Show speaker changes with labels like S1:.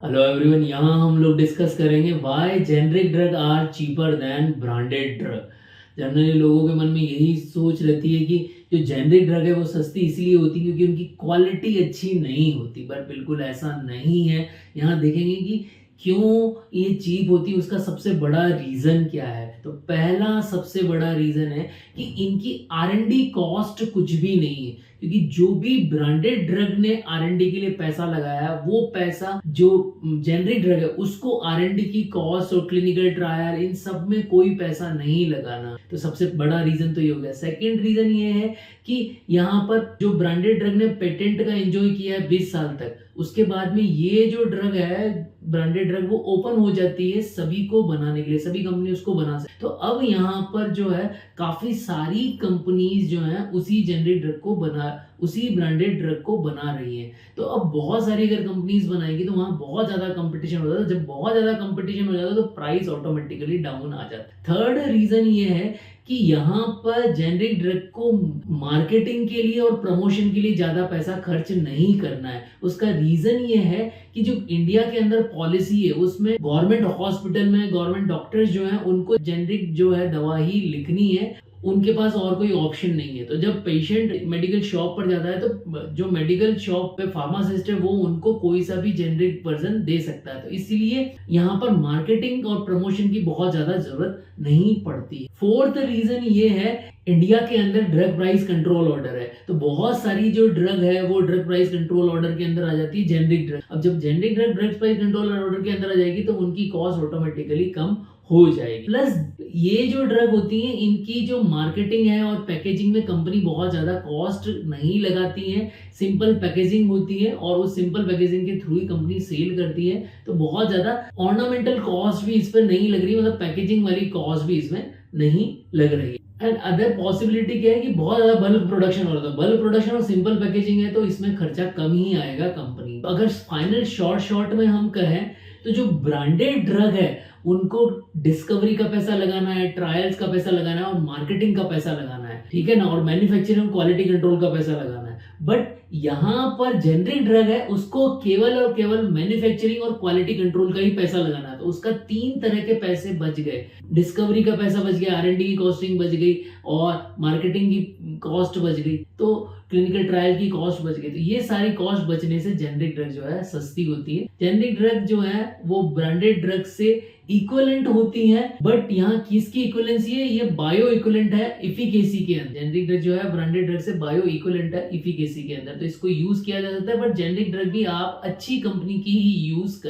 S1: Hello everyone, यहाँ हम लोग डिस्कस करेंगे why generic drug are cheaper than branded drug. Generally लोगों के मन में यही सोच रहती है कि जो जेनरिक ड्रग है वो सस्ती इसलिए होती है क्योंकि उनकी क्वालिटी अच्छी नहीं होती, बट बिल्कुल ऐसा नहीं है। यहाँ देखेंगे कि क्यों ये चीप होती है, उसका सबसे बड़ा रीज़न क्या है। तो पहला सबसे बड़ा रीज़न है कि इनकी R&D कॉस्ट कुछ भी नहीं है, क्योंकि जो भी ब्रांडेड ड्रग ने R&D के लिए पैसा लगाया है वो पैसा जो जेनरिक ड्रग है उसको R&D की कॉस्ट और क्लिनिकल ट्रायल इन सब में कोई पैसा नहीं लगाना। तो सबसे बड़ा रीजन तो ये हो गया। सेकंड रीजन ये है कि यहाँ पर जो ब्रांडेड ड्रग ने पेटेंट का एंजॉय किया है 20 साल तक, उसके बाद में ये जो ड्रग है ब्रांडेड ड्रग वो ओपन हो जाती है सभी को बनाने के लिए, सभी कंपनी उसको बना सकती। तो अब यहाँ पर जो है काफी सारी कंपनीज जो है उसी जेनरिक ड्रग को उसी ब्रांडेड ड्रग को बना रही है। तो अब बहुत सारी अगर कंपनीज बनाएगी तो वहां बहुत ज्यादा कंपटीशन हो जाता है। जब बहुत ज्यादा कंपटीशन हो जाता है तो प्राइस ऑटोमेटिकली डाउन आ जाता है। थर्ड रीजन ये है कि यहाँ पर जेनरिक ड्रग को मार्केटिंग के लिए और प्रमोशन के लिए ज्यादा पैसा खर्च नहीं करना है। उसका रीजन ये है कि जो इंडिया के अंदर पॉलिसी है उसमें गवर्नमेंट हॉस्पिटल में गवर्नमेंट डॉक्टर्स जो हैं उनको जेनरिक जो है दवा ही लिखनी है, उनके पास और कोई ऑप्शन नहीं है। तो जब पेशेंट मेडिकल शॉप पर जाता है तो जो मेडिकल शॉप पे फार्मासिस्ट है वो उनको कोई सा भी जेनरिक वर्जन दे सकता है। तो इसीलिए यहाँ पर मार्केटिंग और प्रमोशन की बहुत ज्यादा जरूरत नहीं पड़ती। फोर्थ रीजन ये है, इंडिया के अंदर ड्रग प्राइस कंट्रोल ऑर्डर है, तो बहुत सारी जो ड्रग है वो ड्रग प्राइस कंट्रोल ऑर्डर के अंदर आ जाती है जेनरिक ड्रग। अब जब generic drug drug price control order के अंदर आ जाएगी तो उनकी कॉस्ट ऑटोमेटिकली कम हो जाएगी। प्लस ये जो ड्रग होती है इनकी जो मार्केटिंग है और पैकेजिंग में कंपनी बहुत ज्यादा कॉस्ट नहीं लगाती है, सिंपल पैकेजिंग होती है और उस सिंपल पैकेजिंग के थ्रू ही कंपनी सेल करती है। तो बहुत ज्यादा ऑर्नामेंटल कॉस्ट भी इस पर नहीं लग रही, मतलब पैकेजिंग वाली कॉस्ट भी इसमें नहीं लग रही है। एंड अदर पॉसिबिलिटी क्या है कि बहुत ज्यादा बल्क प्रोडक्शन हो रहा था। बल्क प्रोडक्शन और सिंपल पैकेजिंग है तो इसमें खर्चा कम ही आएगा कंपनी। अगर फाइनल शॉर्ट में हम कहें तो जो ब्रांडेड ड्रग है उनको डिस्कवरी का पैसा लगाना है, ट्रायल्स का पैसा लगाना है और मार्केटिंग का पैसा लगाना है, ठीक है ना, और मैन्युफैक्चरिंग क्वालिटी कंट्रोल का पैसा लगाना है। बट यहाँ पर जेनरिक ड्रग है उसको केवल और केवल मैन्युफैक्चरिंग और क्वालिटी कंट्रोल का ही पैसा लगाना है। तो उसका 3 तरह के पैसे बच गए। डिस्कवरी का पैसा बच गया, R&D की कॉस्टिंग बच गई और मार्केटिंग की कॉस्ट बच गई, तो क्लिनिकल ट्रायल की कॉस्ट बच गई। तो ये सारी कॉस्ट बचने से जेनरिक ड्रग जो है सस्ती होती है। जेनरिक ड्रग जो है वो ब्रांडेड ड्रग से इक्विवेलेंट होती है, बट यहाँ किसकी इक्विवेलेंसी है, ये बायो इक्विवेलेंट है इफिकेसी के अंदर। जेनरिक ड्रग जो है ब्रांडेड ड्रग से बायो इक्विवेलेंट है इफिकेसी के अंदर, तो इसको यूज किया जा सकता है। बट जेनरिक ड्रग भी आप अच्छी कंपनी की ही यूज करें।